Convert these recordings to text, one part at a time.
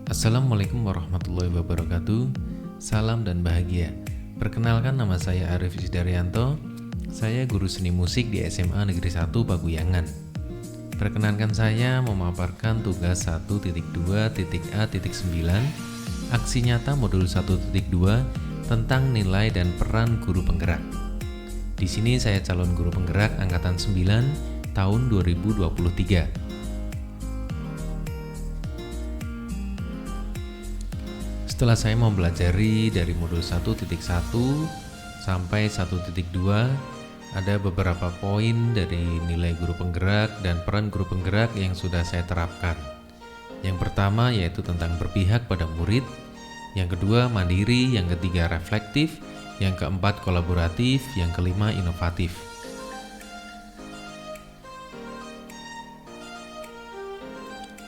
Assalamualaikum warahmatullahi wabarakatuh. Salam dan bahagia. Perkenalkan, nama saya Arif Daryanto. Saya guru seni musik di SMA Negeri 1 Paguyangan. Perkenankan saya memaparkan tugas 1.2.A.9 aksi nyata modul 1.2 tentang nilai dan peran guru penggerak. Di sini saya calon guru penggerak angkatan 9 tahun 2023. Setelah saya mempelajari dari modul 1.1 sampai 1.2, ada beberapa poin dari nilai guru penggerak dan peran guru penggerak yang sudah saya terapkan. Yang pertama yaitu tentang berpihak pada murid, yang kedua mandiri, yang ketiga reflektif, yang keempat kolaboratif, yang kelima inovatif.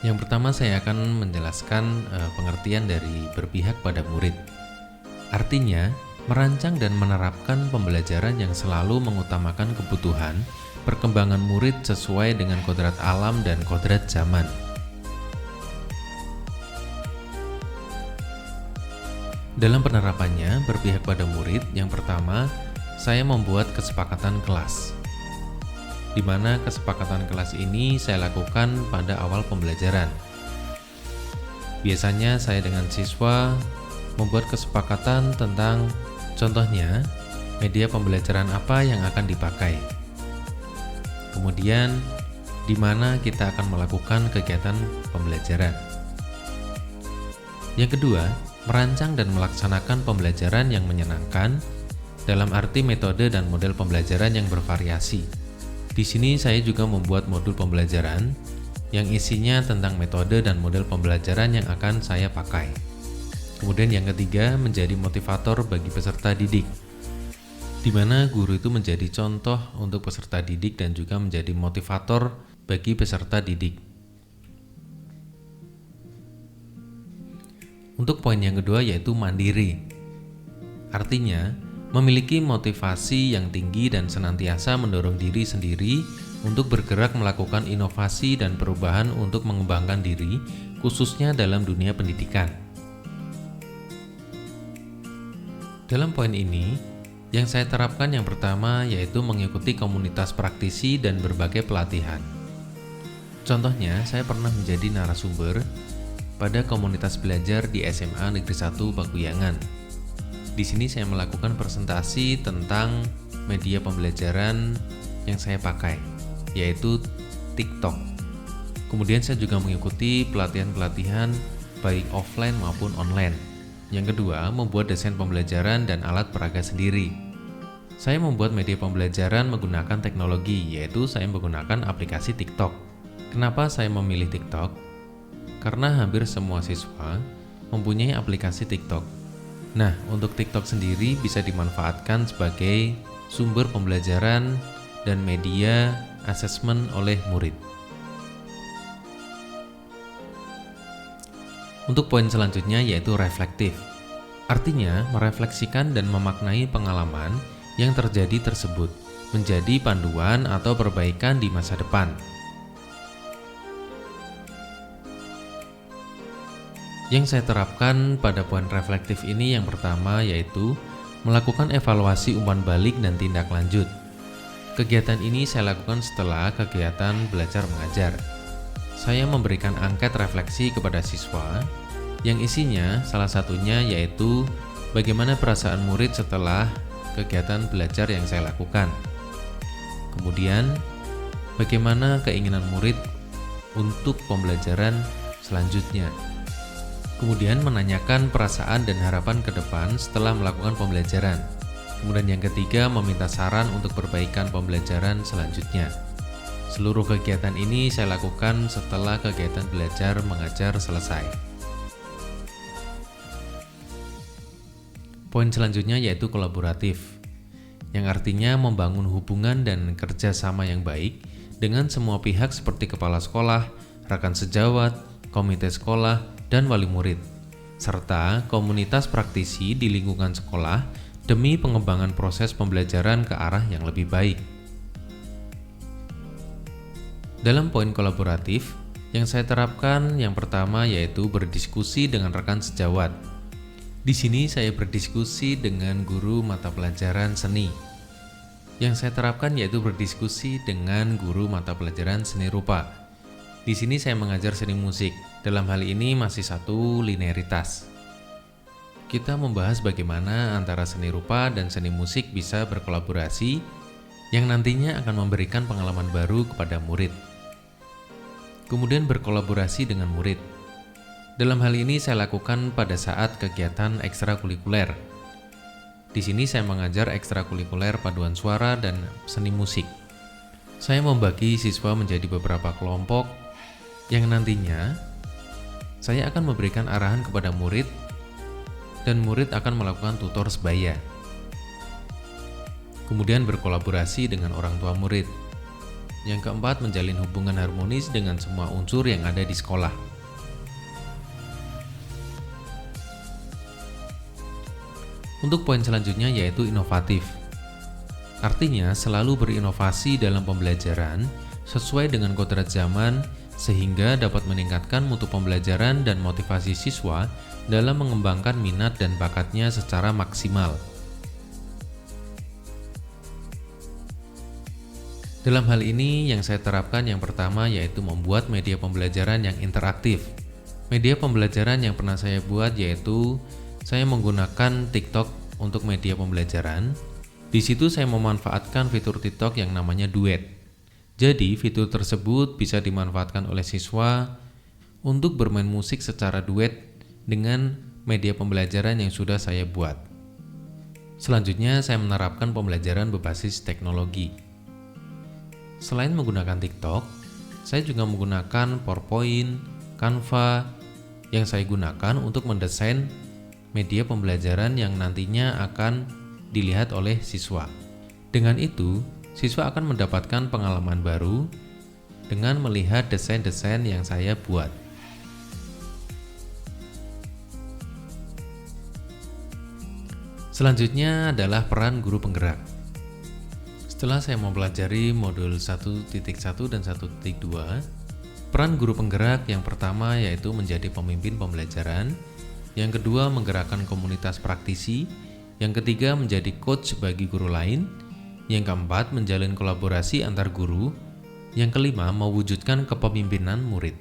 Yang pertama saya akan menjelaskan pengertian dari berpihak pada murid. Artinya, merancang dan menerapkan pembelajaran yang selalu mengutamakan kebutuhan, perkembangan murid sesuai dengan kodrat alam dan kodrat zaman. Dalam penerapannya, berpihak pada murid, yang pertama, saya membuat kesepakatan kelas, di mana kesepakatan kelas ini saya lakukan pada awal pembelajaran. Biasanya saya dengan siswa membuat kesepakatan tentang contohnya media pembelajaran apa yang akan dipakai. Kemudian di mana kita akan melakukan kegiatan pembelajaran. Yang kedua, merancang dan melaksanakan pembelajaran yang menyenangkan dalam arti metode dan model pembelajaran yang bervariasi. Di sini saya juga membuat modul pembelajaran yang isinya tentang metode dan model pembelajaran yang akan saya pakai. Kemudian yang ketiga, menjadi motivator bagi peserta didik, di mana guru itu menjadi contoh untuk peserta didik dan juga menjadi motivator bagi peserta didik. Untuk poin yang kedua yaitu mandiri. Artinya, memiliki motivasi yang tinggi dan senantiasa mendorong diri sendiri untuk bergerak melakukan inovasi dan perubahan untuk mengembangkan diri, khususnya dalam dunia pendidikan. Dalam poin ini, yang saya terapkan yang pertama yaitu mengikuti komunitas praktisi dan berbagai pelatihan. Contohnya, saya pernah menjadi narasumber pada komunitas belajar di SMA Negeri 1 Paguyangan. Di sini saya melakukan presentasi tentang media pembelajaran yang saya pakai, yaitu TikTok. Kemudian saya juga mengikuti pelatihan-pelatihan baik offline maupun online. Yang kedua, membuat desain pembelajaran dan alat peraga sendiri. Saya membuat media pembelajaran menggunakan teknologi, yaitu saya menggunakan aplikasi TikTok. Kenapa saya memilih TikTok? Karena hampir semua siswa mempunyai aplikasi TikTok. Nah, untuk TikTok sendiri bisa dimanfaatkan sebagai sumber pembelajaran dan media asesmen oleh murid. Untuk poin selanjutnya yaitu reflektif. Artinya, merefleksikan dan memaknai pengalaman yang terjadi tersebut menjadi panduan atau perbaikan di masa depan. Yang saya terapkan pada poin reflektif ini yang pertama yaitu melakukan evaluasi umpan balik dan tindak lanjut. Kegiatan ini saya lakukan setelah kegiatan belajar mengajar. Saya memberikan angket refleksi kepada siswa yang isinya salah satunya yaitu bagaimana perasaan murid setelah kegiatan belajar yang saya lakukan. Kemudian bagaimana keinginan murid untuk pembelajaran selanjutnya. Kemudian menanyakan perasaan dan harapan ke depan setelah melakukan pembelajaran. Kemudian yang ketiga, meminta saran untuk perbaikan pembelajaran selanjutnya. Seluruh kegiatan ini saya lakukan setelah kegiatan belajar mengajar selesai. Poin selanjutnya yaitu kolaboratif, yang artinya membangun hubungan dan kerjasama yang baik dengan semua pihak seperti kepala sekolah, rekan sejawat, komite sekolah, dan wali murid, serta komunitas praktisi di lingkungan sekolah demi pengembangan proses pembelajaran ke arah yang lebih baik. Dalam poin kolaboratif, Yang saya terapkan yang pertama yaitu berdiskusi dengan rekan sejawat. Di sini saya berdiskusi dengan guru mata pelajaran seni. Yang saya terapkan yaitu berdiskusi dengan guru mata pelajaran seni rupa. Di sini saya mengajar seni musik. Dalam hal ini masih satu linearitas. Kita membahas bagaimana antara seni rupa dan seni musik bisa berkolaborasi yang nantinya akan memberikan pengalaman baru kepada murid. Kemudian berkolaborasi dengan murid. Dalam hal ini saya lakukan pada saat kegiatan ekstrakurikuler. Di sini saya mengajar ekstrakurikuler paduan suara dan seni musik. Saya membagi siswa menjadi beberapa kelompok yang nantinya saya akan memberikan arahan kepada murid dan murid akan melakukan tutor sebaya. Kemudian berkolaborasi dengan orang tua murid. Yang keempat, menjalin hubungan harmonis dengan semua unsur yang ada di sekolah. Untuk poin selanjutnya yaitu inovatif. Artinya selalu berinovasi dalam pembelajaran sesuai dengan kodrat zaman sehingga dapat meningkatkan mutu pembelajaran dan motivasi siswa dalam mengembangkan minat dan bakatnya secara maksimal. Dalam hal ini yang saya terapkan yang pertama yaitu membuat media pembelajaran yang interaktif. Media pembelajaran yang pernah saya buat yaitu saya menggunakan TikTok untuk media pembelajaran. Di situ saya memanfaatkan fitur TikTok yang namanya duet. Jadi fitur tersebut bisa dimanfaatkan oleh siswa untuk bermain musik secara duet dengan media pembelajaran yang sudah saya buat. Selanjutnya saya menerapkan pembelajaran berbasis teknologi. Selain menggunakan TikTok, saya juga menggunakan PowerPoint, Canva yang saya gunakan untuk mendesain media pembelajaran yang nantinya akan dilihat oleh siswa. Dengan itu, siswa akan mendapatkan pengalaman baru dengan melihat desain-desain yang saya buat. Selanjutnya adalah peran guru penggerak. Setelah saya mempelajari modul 1.1 dan 1.2, peran guru penggerak yang pertama yaitu menjadi pemimpin pembelajaran, yang kedua menggerakkan komunitas praktisi, yang ketiga menjadi coach bagi guru lain, yang keempat menjalin kolaborasi antar guru, yang kelima mewujudkan kepemimpinan murid.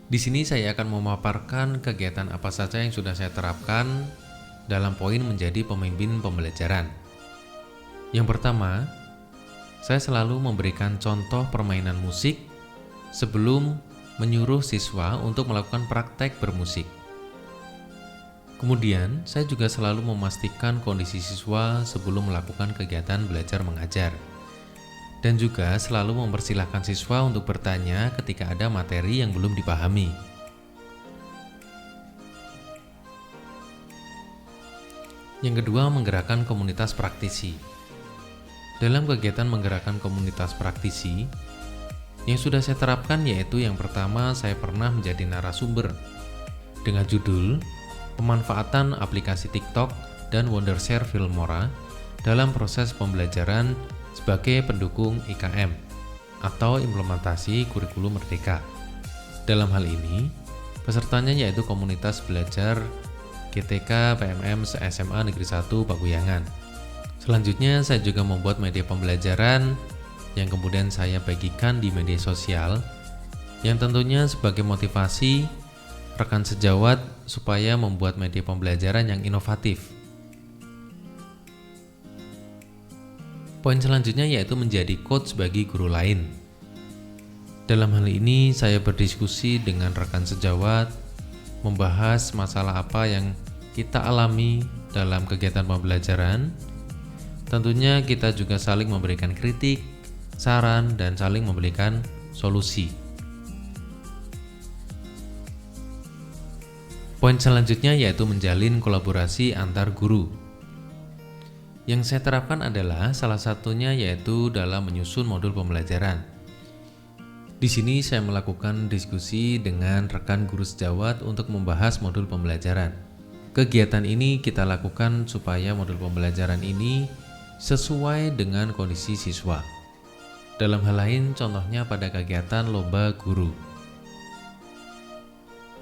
Di sini saya akan memaparkan kegiatan apa saja yang sudah saya terapkan dalam poin menjadi pemimpin pembelajaran. Yang pertama, saya selalu memberikan contoh permainan musik sebelum menyuruh siswa untuk melakukan praktek bermusik. Kemudian, saya juga selalu memastikan kondisi siswa sebelum melakukan kegiatan belajar mengajar. Dan juga selalu mempersilahkan siswa untuk bertanya ketika ada materi yang belum dipahami. Yang kedua, menggerakkan komunitas praktisi. Dalam kegiatan menggerakkan komunitas praktisi, yang sudah saya terapkan yaitu yang pertama saya pernah menjadi narasumber dengan judul Pemanfaatan Aplikasi TikTok dan Wondershare Filmora dalam proses pembelajaran sebagai pendukung IKM atau implementasi kurikulum merdeka. Dalam hal ini, pesertanya yaitu komunitas belajar GTK PMM SMA Negeri 1 Pakuyangan. Selanjutnya saya juga membuat media pembelajaran yang kemudian saya bagikan di media sosial yang tentunya sebagai motivasi rekan sejawat supaya membuat media pembelajaran yang inovatif. Poin selanjutnya yaitu menjadi coach bagi guru lain. Dalam hal ini saya berdiskusi dengan rekan sejawat membahas masalah apa yang kita alami dalam kegiatan pembelajaran. Tentunya kita juga saling memberikan kritik, saran, dan saling memberikan solusi. Poin selanjutnya yaitu menjalin kolaborasi antar guru. Yang saya terapkan adalah salah satunya yaitu dalam menyusun modul pembelajaran. Di sini saya melakukan diskusi dengan rekan guru sejawat untuk membahas modul pembelajaran. Kegiatan ini kita lakukan supaya modul pembelajaran ini sesuai dengan kondisi siswa. Dalam hal lain, contohnya pada kegiatan lomba guru.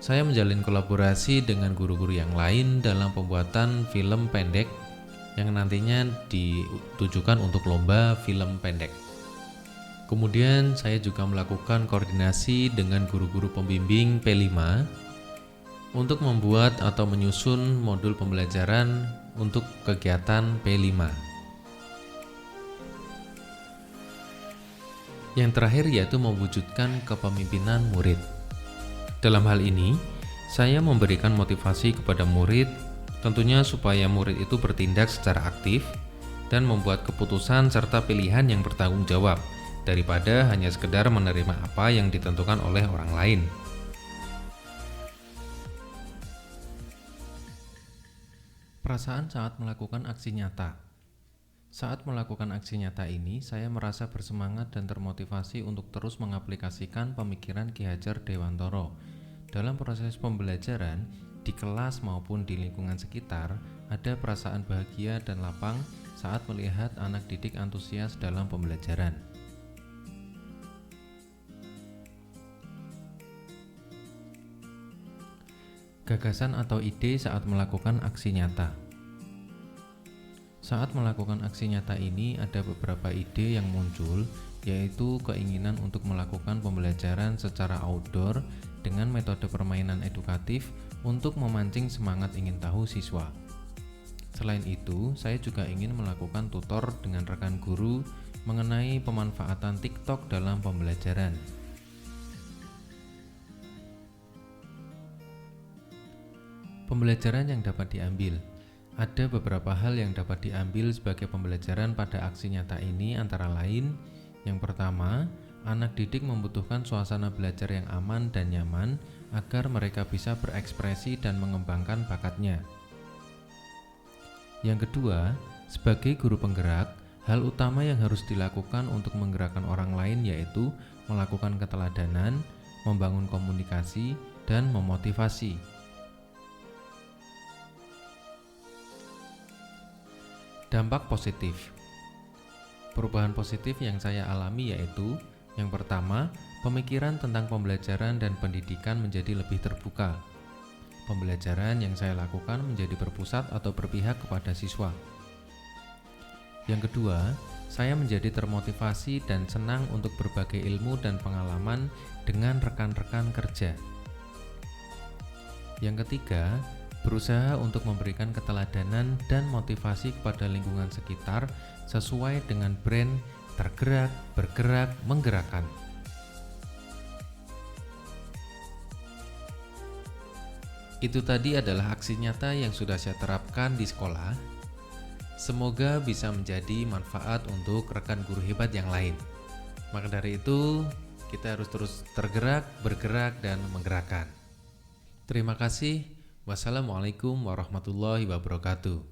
Saya menjalin kolaborasi dengan guru-guru yang lain dalam pembuatan film pendek yang nantinya ditujukan untuk lomba film pendek. Kemudian saya juga melakukan koordinasi dengan guru-guru pembimbing P5 untuk membuat atau menyusun modul pembelajaran untuk kegiatan P5. Yang terakhir yaitu mewujudkan kepemimpinan murid. Dalam hal ini, saya memberikan motivasi kepada murid, tentunya supaya murid itu bertindak secara aktif dan membuat keputusan serta pilihan yang bertanggung jawab, daripada hanya sekedar menerima apa yang ditentukan oleh orang lain. Perasaan saat melakukan aksi nyata. Saat melakukan aksi nyata ini, saya merasa bersemangat dan termotivasi untuk terus mengaplikasikan pemikiran Ki Hajar Dewantara. Dalam proses pembelajaran, di kelas maupun di lingkungan sekitar, ada perasaan bahagia dan lapang saat melihat anak didik antusias dalam pembelajaran. Gagasan atau ide saat melakukan aksi nyata. Saat melakukan aksi nyata ini ada beberapa ide yang muncul, yaitu keinginan untuk melakukan pembelajaran secara outdoor dengan metode permainan edukatif untuk memancing semangat ingin tahu siswa. Selain itu, saya juga ingin melakukan tutor dengan rekan guru mengenai pemanfaatan TikTok dalam pembelajaran. Pembelajaran yang dapat diambil. Ada beberapa hal yang dapat diambil sebagai pembelajaran pada aksi nyata ini, antara lain, yang pertama, anak didik membutuhkan suasana belajar yang aman dan nyaman agar mereka bisa berekspresi dan mengembangkan bakatnya. Yang kedua, sebagai guru penggerak, hal utama yang harus dilakukan untuk menggerakkan orang lain yaitu melakukan keteladanan, membangun komunikasi, dan memotivasi. Dampak positif. Perubahan positif yang saya alami yaitu, yang pertama, pemikiran tentang pembelajaran dan pendidikan menjadi lebih terbuka. Pembelajaran yang saya lakukan menjadi berpusat atau berpihak kepada siswa. Yang kedua, saya menjadi termotivasi dan senang untuk berbagai ilmu dan pengalaman dengan rekan-rekan kerja. Yang ketiga, berusaha untuk memberikan keteladanan dan motivasi kepada lingkungan sekitar sesuai dengan brand tergerak, bergerak, menggerakkan. Itu tadi adalah aksi nyata yang sudah saya terapkan di sekolah. Semoga bisa menjadi manfaat untuk rekan guru hebat yang lain. Maka dari itu, kita harus terus tergerak, bergerak, dan menggerakkan. Terima kasih. Wassalamualaikum warahmatullahi wabarakatuh.